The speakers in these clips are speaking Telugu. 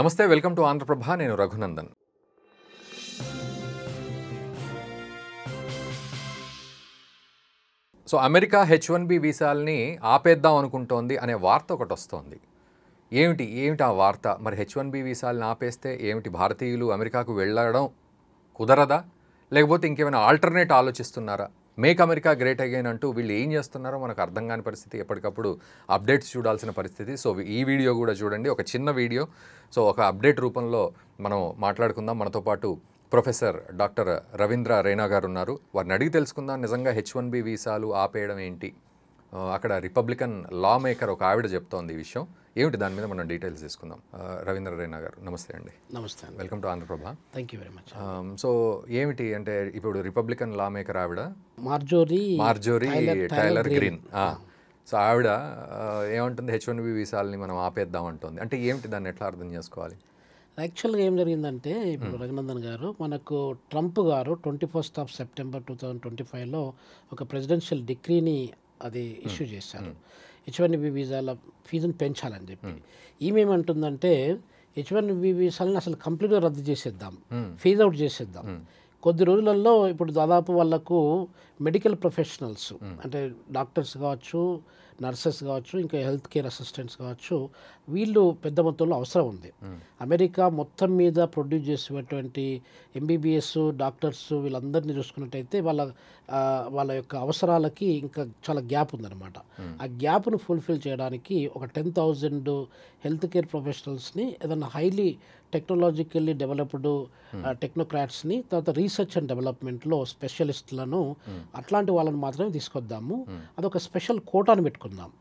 నమస్తే, వెల్కమ్ టు ఆంధ్రప్రభ. నేను రఘునందన్. సో అమెరికా H1B వీసాల్ని ఆపేద్దాం అనుకుంటోంది అనే వార్త ఒకటి వస్తోంది. ఏమిటి ఆ వార్త? మరి H1B వీసాలను ఆపేస్తే ఏమిటి, భారతీయులు అమెరికాకు వెళ్ళడం కుదరదా, లేకపోతే ఇంకేమైనా ఆల్టర్నేట్ ఆలోచిస్తున్నారా? మేక్ అమెరికా గ్రేట్ అగైన్ అంటూ వీళ్ళు ఏం చేస్తున్నారో మనకు అర్థం కాని పరిస్థితి, ఎప్పటికప్పుడు అప్డేట్స్ చూడాల్సిన పరిస్థితి. సో ఈ వీడియో కూడా చూడండి, ఒక చిన్న వీడియో. సో ఒక అప్డేట్ రూపంలో మనం మాట్లాడుకుందాం. మనతో పాటు ప్రొఫెసర్ డాక్టర్ రవీంద్ర రైనా గారు ఉన్నారు. వారిని అడిగి తెలుసుకుందాం, నిజంగా H1B వీసాలు ఆపేయడం ఏంటి, అక్కడ రిపబ్లికన్ లా మేకర్ ఒక ఆవిడ చెప్తోంది ఈ విషయం ఏమిటి, దాని మీద మనం డీటెయిల్స్ తీసుకుందాం. రవీంద్ర రైనా గారు నమస్తే అండి. నమస్తే, welcome to Andhraprabha. Thank you very much. So ఏమిటి అంటే, ఇప్పుడు రిపబ్లికన్ లా మేకర్ ఆవిడ మార్జోరీ టైలర్ గ్రీన్. సో ఆవిడ ఏమంటుంది, H1B వీసాలని మనం ఆపేద్దాం అంటుంది. అంటే ఏమిటి, దాన్ని ఎట్లా అర్థం చేసుకోవాలి? యాక్చువల్గా ఏం జరిగిందంటే, ఇప్పుడు రఘునందన్ గారు, మనకు ట్రంప్ గారు 21 సెప్టెంబర్ 2025లో ఒక ప్రెసిడెన్షియల్ డిక్రీని అది ఇష్యూ చేశారు. H1B వీసాల ఫీజును పెంచాలని చెప్పి. ఈమెమంటుందంటే H1B వీసాలను అసలు కంప్లీట్గా రద్దు చేసేద్దాం, ఫీజ్ అవుట్ చేసేద్దాం. కొద్ది రోజులలో ఇప్పుడు దాదాపు వాళ్ళకు మెడికల్ ప్రొఫెషనల్స్ అంటే డాక్టర్స్ కావచ్చు, నర్సెస్ కావచ్చు, ఇంకా హెల్త్ కేర్ అసిస్టెంట్స్ కావచ్చు, వీళ్ళు పెద్ద మొత్తంలో అవసరం ఉంది. అమెరికా మొత్తం మీద ప్రొడ్యూస్ చేసేటువంటి MBBS డాక్టర్స్ వీళ్ళందరినీ చూసుకున్నట్టయితే వాళ్ళ యొక్క అవసరాలకి ఇంకా చాలా గ్యాప్ ఉందన్నమాట. ఆ గ్యాప్ను ఫుల్ఫిల్ చేయడానికి ఒక 10,000 హెల్త్ కేర్ ప్రొఫెషనల్స్ని, ఏదైనా హైలీ టెక్నాలజికల్లీ డెవలప్డ్ టెక్నోక్రాట్స్ని, తర్వాత రీసెర్చ్ అండ్ డెవలప్మెంట్లో స్పెషలిస్టులను, అట్లాంటి వాళ్ళని మాత్రమే తీసుకొద్దాము. అదొక స్పెషల్ కోటాను పెట్టుకుందాం.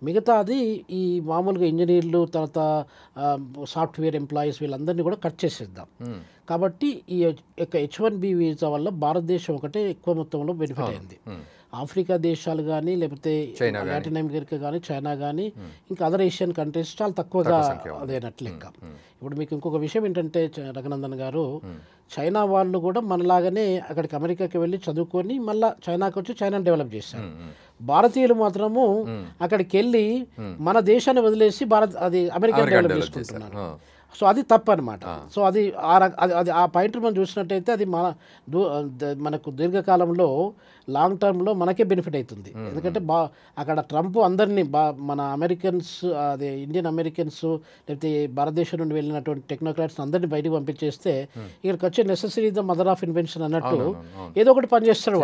మిగతాది ఈ మామూలుగా ఇంజనీర్లు, తర్వాత సాఫ్ట్వేర్ ఎంప్లాయీస్ వీళ్ళందరినీ కూడా కట్ చేసేద్దాం. కాబట్టి ఈ యొక్క H1B వీసా వల్ల భారతదేశం ఒకటే ఎక్కువ మొత్తంలో బెనిఫిట్ అయింది. ఆఫ్రికా దేశాలు కానీ, లేకపోతే లాటిన్ అమెరికా కానీ, చైనా కానీ, ఇంకా అదర్ ఏషియన్ కంట్రీస్ చాలా తక్కువగా అదేనట్లు లెక్క. ఇప్పుడు మీకు ఇంకొక విషయం ఏంటంటే రఘునందన్ గారు, చైనా వాళ్ళు కూడా మనలాగానే అక్కడికి అమెరికాకి వెళ్ళి చదువుకొని మళ్ళీ చైనాకి వచ్చి చైనాని డెవలప్ చేశారు. భారతీయులు మాత్రము అక్కడికి వెళ్ళి మన దేశాన్ని వదిలేసి అమెరికా డెవలప్ చేసుకుంటున్నారు. సో అది తప్పు అనమాట. సో అది ఆ పాయింట్ మనం చూసినట్టయితే అది మనకు దీర్ఘకాలంలో లాంగ్ టర్మ్లో మనకే బెనిఫిట్ అవుతుంది. ఎందుకంటే అక్కడ ట్రంప్ అందరినీ మన అమెరికన్స్, అదే ఇండియన్ అమెరికన్స్, లేకపోతే భారతదేశం నుండి వెళ్ళినటువంటి టెక్నోక్రాట్స్ అందరినీ బయటకు పంపించేస్తే ఇక్కడికి వచ్చే necessary the mother of invention అన్నట్టు ఏదో ఒకటి పని చేస్తాడు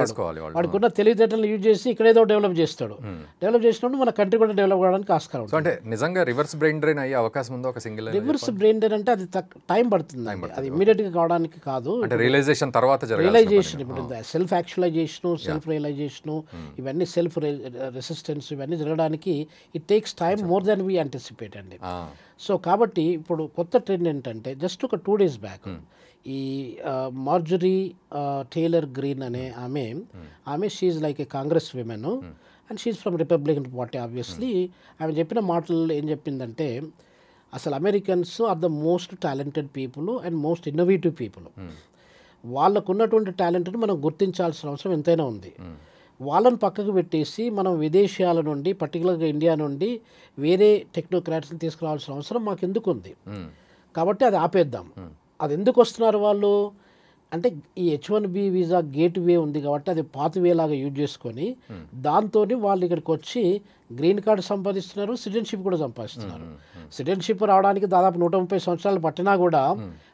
వాడికి ఉన్న తెలివితేటలను యూజ్ చేసి ఇక్కడ ఏదో డెవలప్ చేస్తాడు. డెవలప్ చేసినప్పుడు మన కంట్రీ కూడా డెవలప్ కావడానికి ఆస్కారం ఉంది. అంటే నిజంగా రివర్స్ బ్రెయిన్ డ్రైన్ అయ్యే అవకాశం ఉందో? ఒక సింగిల్ రివర్స్ బ్రెయిన్ డ్రైన్ అంటే అది టైం పడుతుంది, అది ఇమీడియట్గా కావడానికి కాదు. అంటే రియలైజేషన్ తర్వాత రియలైజేషన్, ఇప్పుడు సెల్ఫ్ యాక్చువలైజేషన్, సెల్ఫ్ రియలైజేషన్, ఇవన్నీ సెల్ఫ్ రెసిస్టెన్స్, ఇవన్నీ జరగడానికి it takes time more than we anticipate అండి. సో కాబట్టి ఇప్పుడు కొత్త ట్రెండ్ ఏంటంటే, జస్ట్ ఒక 2 days బ్యాక్ ఈ మార్జరీ టైలర్ గ్రీన్ అనే ఆమె she like a Congress women and she from Republican party. Obviously ఆమె చెప్పిన మాటలు ఏం చెప్పిందంటే, అసలు Americans are the most talented people and most innovative people. వాళ్ళకు ఉన్నటువంటి టాలెంట్ని మనం గుర్తించాల్సిన అవసరం ఎంతైనా ఉంది. వాళ్ళని పక్కకు పెట్టేసి మనం విదేశాల నుండి, పర్టికులర్గా ఇండియా నుండి వేరే టెక్నోక్రాట్స్ని తీసుకురావాల్సిన అవసరం మాకు ఎందుకు ఉంది. కాబట్టి అది ఆపేద్దాం. అది ఎందుకు వస్తున్నారు వాళ్ళు అంటే, ఈ H1B వీసా గేట్ వే ఉంది కాబట్టి అది పాత్ వే లాగా యూజ్ చేసుకొని దాంతో వాళ్ళు ఇక్కడికి వచ్చి గ్రీన్ కార్డు సంపాదిస్తున్నారు, సిటిజన్షిప్ కూడా సంపాదిస్తున్నారు. సిటిజన్షిప్ రావడానికి దాదాపు 130 సంవత్సరాలు పట్టినా కూడా,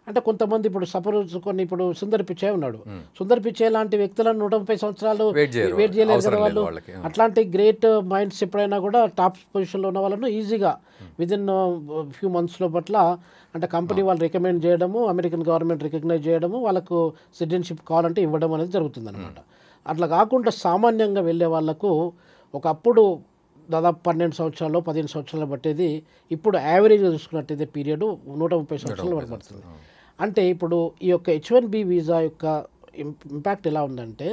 అంటే కొంతమంది ఇప్పుడు సపోజ్ ఇప్పుడు సుందర్ పిచ్చే ఉన్నాడు, సుందర్ పిచ్చే లాంటి వ్యక్తులను 130 సంవత్సరాలు వెయిట్ చేయలేరు కదా వాళ్ళు. అట్లాంటి గ్రేట్ మైండ్స్ ఎప్పుడైనా కూడా టాప్ పొజిషన్లో ఉన్న వాళ్ళను ఈజీగా విదిన్ ఫ్యూ మంత్స్లో పట్ల, అంటే కంపెనీ వాళ్ళు రికమెండ్ చేయడము, అమెరికన్ గవర్నమెంట్ రికగ్నైజ్ చేయడము, వాళ్ళకు సిటిజన్షిప్ కావాలంటే ఇవ్వడం అనేది జరుగుతుంది అనమాట. అట్లా కాకుండా సామాన్యంగా వెళ్ళే వాళ్ళకు ఒకప్పుడు దాదాపు 12 సంవత్సరాలు 15 సంవత్సరాలు పట్టేది, ఇప్పుడు యావరేజ్గా చూసుకున్నట్టయితే పీరియడ్ 130 సంవత్సరాలు వరకు పడుతుంది. అంటే ఇప్పుడు ఈ యొక్క H1B వీసా యొక్క ఇంపాక్ట్ ఎలా ఉందంటే,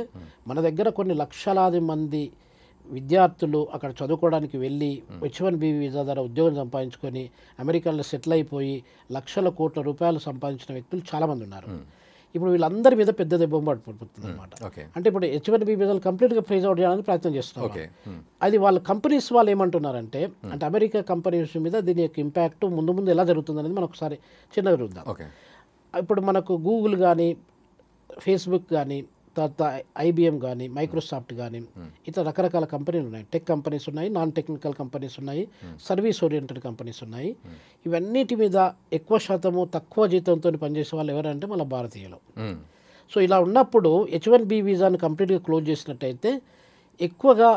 మన దగ్గర కొన్ని లక్షలాది మంది విద్యార్థులు అక్కడ చదువుకోవడానికి వెళ్ళి H1B వీసా ద్వారా ఉద్యోగం సంపాదించుకొని అమెరికాలో సెటిల్ అయిపోయి లక్షల కోట్ల రూపాయలు సంపాదించిన వ్యక్తులు చాలామంది ఉన్నారు. ఇప్పుడు వీళ్ళందరి మీద పెద్ద దెబ్బ పడిపోతుంది అనమాట. అంటే ఇప్పుడు H1B వీసాలు కంప్లీట్గా ఫ్రీజ్ అవుట్ చేయడానికి ప్రయత్నం చేస్తున్నారు. అది వాళ్ళ కంపెనీస్ వాళ్ళు ఏమంటున్నారంటే, అంటే అమెరికా కంపెనీస్ మీద దీని యొక్క ఇంపాక్ట్ ముందు ముందు ఎలా జరుగుతుంది అనేది మనం ఒకసారి చిన్నగా చూద్దాం. ఇప్పుడు మనకు గూగుల్ కానీ, ఫేస్బుక్ కానీ, తర్వాత IBM కానీ, మైక్రోసాఫ్ట్ కానీ, ఇతర రకరకాల కంపెనీలు ఉన్నాయి. టెక్ కంపెనీస్ ఉన్నాయి, నాన్ టెక్నికల్ కంపెనీస్ ఉన్నాయి, సర్వీస్ ఓరియంటెడ్ కంపెనీస్ ఉన్నాయి. ఇవన్నిటి మీద ఎక్కువ శాతము తక్కువ జీతంతో పనిచేసే వాళ్ళు ఎవరంటే మన భారతీయులు. సో ఇలా ఉన్నప్పుడు H1B వీసాను కంప్లీట్గా క్లోజ్ చేసినట్టయితే ఎక్కువగా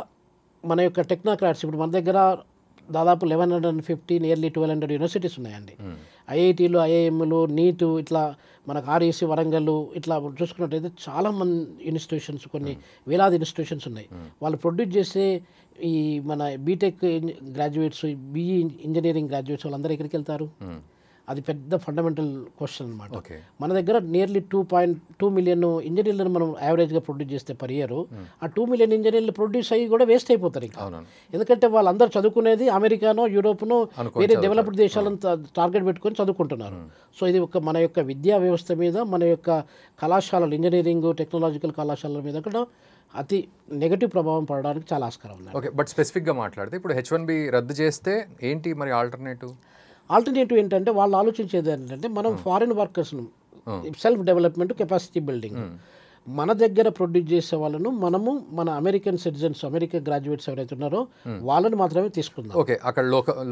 మన యొక్క టెక్నోక్రాట్స్, ఇప్పుడు మన దగ్గర దాదాపు 1150 నియర్లీ 1200 యూనివర్సిటీస్ ఉన్నాయండి. IITలు, IIMలు, నీటు, ఇట్లా మనకు REC వరంగల్, ఇట్లా చూసుకున్నట్టయితే చాలా మంది ఇన్స్టిట్యూషన్స్, కొన్ని వేలాది ఇన్స్టిట్యూషన్స్ ఉన్నాయి. వాళ్ళు ప్రొడ్యూస్ చేసే ఈ మన BTech graduates, BE engineering graduates వాళ్ళందరూ ఎక్కడికి వెళ్తారు? అది పెద్ద ఫండమెంటల్ క్వశ్చన్ అనమాట. మన దగ్గర నియర్లీ 2.2 మిలియన్ ఇంజనీర్లను మనం యావరేజ్గా ప్రొడ్యూస్ చేస్తే పర్ ఇయర్, ఆ 2 మిలియన్ ఇంజనీర్లు ప్రొడ్యూస్ అయ్యి కూడా వేస్ట్ అయిపోతారు ఇంకా. ఎందుకంటే వాళ్ళందరూ చదువుకునేది అమెరికానో, యూరోప్నో, వేరే డెవలప్డ్ దేశాలను టార్గెట్ పెట్టుకొని చదువుకుంటున్నారు. సో ఇది మన యొక్క విద్యా వ్యవస్థ మీద, మన యొక్క కళాశాలలు, ఇంజనీరింగ్ టెక్నాలజికల్ కళాశాలల మీద కూడా అతి నెగటివ్ ప్రభావం పడడానికి చాలా ఆస్కారం ఉంది. ఓకే, బట్ స్పెసిఫిక్గా మాట్లాడితే ఇప్పుడు H1B రద్దు చేస్తే ఏంటి మరి ఆల్టర్నేటివ్ ఏంటంటే వాళ్ళు ఆలోచించేది ఏంటంటే, మనం ఫారిన్ వర్కర్స్ను సెల్ఫ్ డెవలప్మెంట్, కెపాసిటీ బిల్డింగ్ మన దగ్గర ప్రొడ్యూస్ చేసే వాళ్ళను మనము మన అమెరికన్ సిటిజన్స్, అమెరికా గ్రాడ్యుయేట్స్ ఎవరైతే ఉన్నారో వాళ్ళని మాత్రమే తీసుకుందాం. అక్కడ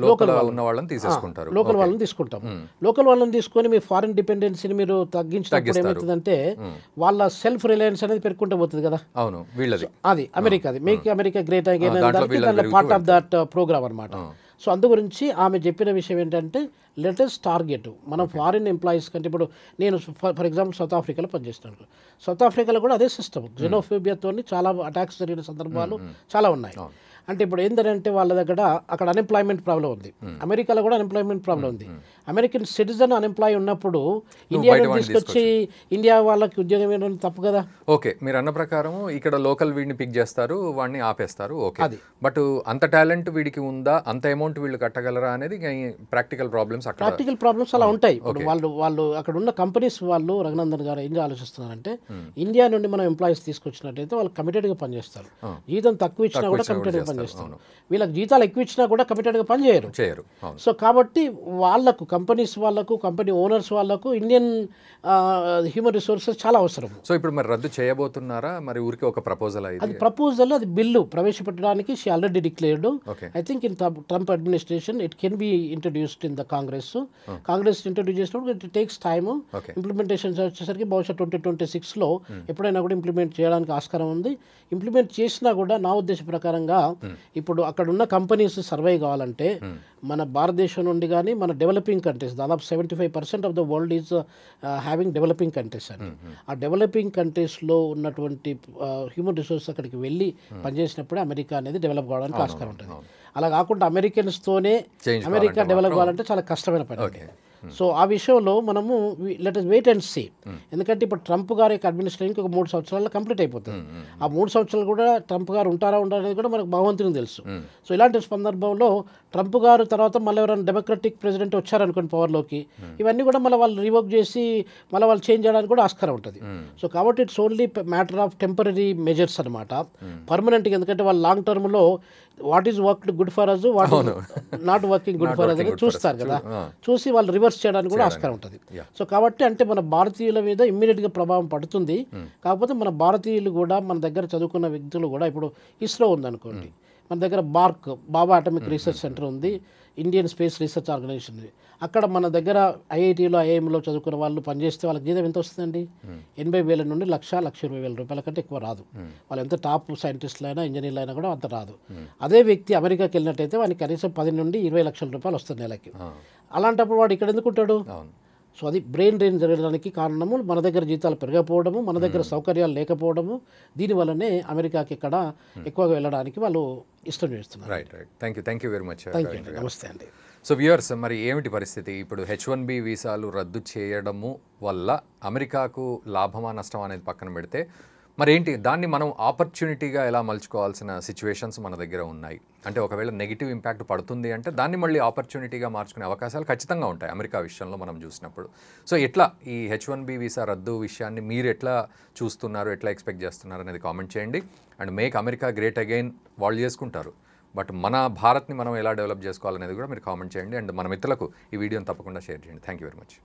లోకల్ వాళ్ళని తీసేసుకుంటారు. లోకల్ వాళ్ళని తీసుకుంటాం. లోకల్ వాళ్ళని తీసుకొని మీ ఫారిన్ డిపెండెన్సీని మీరు తగ్గించినప్పుడు ఏమవుతుందంటే వాళ్ళ సెల్ఫ్ రిలయన్స్ అనేది పెరుగుకుంటూ పోతుంది కదా. అవును, వీళ్ళది అది అమెరికాది, మేక్ అమెరికా గ్రేట్ అగైన్, దాంట్లో పార్ట్ ఆఫ్ దట్ ప్రోగ్రామ్ అనమాట. సో అందు గురించి ఆమె చెప్పిన విషయం ఏంటంటే, లేటెస్ట్ టార్గెట్ మనం ఫారిన్ ఎంప్లాయీస్ కంటే, ఇప్పుడు నేను ఫర్ ఎగ్జాంపుల్ సౌత్ ఆఫ్రికాలో పనిచేస్తున్నాను. సౌత్ ఆఫ్రికాలో కూడా అదే సిస్టమ్, జెనోఫోబియాతో చాలా అటాక్స్ జరిగిన సందర్భాలు చాలా ఉన్నాయి. అంటే ఇప్పుడు ఏంటంటే వాళ్ళ దగ్గర అక్కడ అన్ఎంప్లాయ్మెంట్ ప్రాబ్లం ఉంది, అమెరికాలో కూడా అన్ఎంప్లాయ్మెంట్ ప్రాబ్లం ఉంది. అమెరికన్ సిటిజన్ అన్ఎంప్లాయ్ ఉన్నప్పుడు ఇండియా తీసుకొచ్చి ఇండియా వాళ్ళకి ఉద్యోగం ఇవ్వడం తప్పు కదా. ఓకే, మీరు అన్న ప్రకారం ఇక్కడ లోకల్ వీడిని పిక్ చేస్తారు, వాడిని ఆపేస్తారు. ఓకే, అది బట్ అంత టాలెంట్ వీడికి ఉందా, అంత అమౌంట్ వీళ్ళు కట్టగలరా అనేది ప్రాక్టికల్ ప్రాబ్లమ్స్ అలా ఉంటాయి. వాళ్ళు అక్కడ ఉన్న కంపెనీస్ వాళ్ళు, రఘునందన్ గారు ఏం ఆలోచిస్తున్నారంటే, ఇండియా నుండి మనం ఎంప్లాయీస్ తీసుకొచ్చినట్టయితే వాళ్ళు కమిటెడ్గా పనిచేస్తారు. జీతం తక్కువ ఇచ్చినా కూడా కమిటెడ్గా పనిచేస్తారు. వీళ్ళకి జీతాలు ఎక్కువ ఇచ్చినా కూడా కమిటెడ్గా పనిచేయరు. సో కాబట్టి వాళ్ళకు, కంపెనీస్ వాళ్ళకు, కంపెనీ ఓనర్స్ వాళ్ళకు ఇండియన్ హ్యూమన్ రిసోర్సెస్ చాలా అవసరం. సో ఇప్పుడు మరి రద్దు చేయబోతున్నారా, మరి ఊరికి ఒక ప్రపోజల్? అది ప్రపోజల్, అది బిల్లు ప్రవేశపెట్టడానికి she already declared. I think in Trump administration it can be introduced in the Congress introduce చేసినప్పుడు ఇట్ టేక్స్ టైమ్. ఇంప్లిమెంటేషన్ వచ్చేసరికి బహుశా 2026లో ఎప్పుడైనా కూడా ఇంప్లిమెంట్ చేయడానికి ఆస్కారం ఉంది. ఇంప్లిమెంట్ చేసినా కూడా నా ఉద్దేశ ప్రకారంగా ఇప్పుడు అక్కడ ఉన్న కంపెనీస్ సర్వైవ్ కావాలంటే మన భారతదేశం నుండి కానీ, మన డెవలపింగ్ కంట్రీస్, దాదాపు 75% of the world is having developing countries అండి. ఆ డెవలపింగ్ కంట్రీస్లో ఉన్నటువంటి హ్యూమన్ రిసోర్సెస్ అక్కడికి వెళ్ళి పనిచేసినప్పుడే అమెరికా అనేది డెవలప్ కావడానికి ఆస్కారం ఉంటుంది. అలా కాకుండా అమెరికన్స్తోనే అమెరికా డెవలప్ కావాలంటే చాలా కష్టమైన పని. సో ఆ విషయంలో మనము let us wait and see. ఎందుకంటే ఇప్పుడు ట్రంప్ గారి యొక్క అడ్మినిస్ట్రేషన్కి ఒక 3 సంవత్సరాల్లో కంప్లీట్ అయిపోతుంది. ఆ 3 సంవత్సరాలు కూడా ట్రంప్ గారు ఉంటారా అనేది కూడా మనకు భగవంతునికి తెలుసు. సో ఇలాంటి సందర్భంలో ట్రంప్ గారు తర్వాత మళ్ళీ ఎవరైనా డెమోక్రటిక్ ప్రెసిడెంట్ వచ్చారనుకోండి పవర్లోకి, ఇవన్నీ కూడా మళ్ళీ వాళ్ళు రివోక్ చేసి మళ్ళీ వాళ్ళు చేంజ్ చేయడానికి కూడా ఆస్కారం ఉంటుంది. సో కాబట్టి it's only matter of temporary measures అనమాట, పర్మనెంట్గా. ఎందుకంటే వాళ్ళు లాంగ్ టర్మ్లో what is work good for us, what is not working good for us అని చూస్తారు కదా. చూసి వాళ్ళు రివర్స్ చేయడానికి కూడా ఆస్కారం ఉంటుంది. సో కాబట్టి అంటే మన భారతీయుల మీద ఇమ్మీడియట్గా ప్రభావం పడుతుంది. కాకపోతే మన భారతీయులు కూడా, మన దగ్గర చదువుకున్న వ్యక్తులు కూడా, ఇప్పుడు ఇస్రో ఉందనుకోండి, మన దగ్గర బాబా అటామిక్ రీసెర్చ్ సెంటర్ ఉంది, ఇండియన్ స్పేస్ రీసెర్చ్ ఆర్గనైజేషన్ ఉంది. అక్కడ మన దగ్గర IITలో, IIMలో చదువుకున్న వాళ్ళు పనిచేస్తే వాళ్ళకి జీతం ఎంత వస్తుందండి? 80,000 నుండి 1,20,000 రూపాయల కంటే ఎక్కువ రాదు. వాళ్ళు ఎంత టాప్ సైంటిస్టులు అయినా, ఇంజనీర్లు అయినా కూడా అంత రాదు. అదే వ్యక్తి అమెరికాకి వెళ్ళినట్టయితే వానికి కనీసం 10 నుండి 20 లక్షల రూపాయలు వస్తుంది నెలకి. అలాంటప్పుడు వాడు ఇక్కడ ఎందుకు ఉంటాడు? సో అది బ్రెయిన్ డ్రైన్ జరగడానికి కారణము మన దగ్గర జీతాలు పెరగకపోవడము, మన దగ్గర సౌకర్యాలు లేకపోవడము. దీనివల్లనే అమెరికాకి ఇక్కడ ఎక్కువగా వెళ్ళడానికి వాళ్ళు ఇష్టం చేస్తున్నారు. Thank you very much. నమస్తే అండి. సో వ్యూయర్స్, మరి ఏమిటి పరిస్థితి? ఇప్పుడు H1B వీసాలు రద్దు చేయడము వల్ల అమెరికాకు లాభమా నష్టమా అనేది పక్కన పెడితే, మరి ఏంటి దాన్ని మనం ఆపర్చునిటీగా ఎలా మలుచుకోవాల్సిన సిచ్యువేషన్స్ మన దగ్గర ఉన్నాయి? అంటే ఒకవేళ నెగిటివ్ ఇంపాక్ట్ పడుతుంది అంటే దాన్ని మళ్ళీ ఆపర్చునిటీగా మార్చుకునే అవకాశాలు ఖచ్చితంగా ఉంటాయి అమెరికా విషయంలో మనం చూసినప్పుడు. సో ఎట్లా ఈ H1B వీసా రద్దు విషయాన్ని మీరు ఎట్లా చూస్తున్నారు, ఎట్లా ఎక్స్పెక్ట్ చేస్తున్నారు అనేది కామెంట్ చేయండి. And make America great again వాళ్ళు చేసుకుంటారు, బట్ మన భారత్ని మనం ఎలా డెవలప్ చేసుకోవాలనేది కూడా మీరు కామెంట్ చేయండి. అండ్ మన మిత్రులకు ఈ వీడియోని తప్పకుండా షేర్ చేయండి. Thank you very much.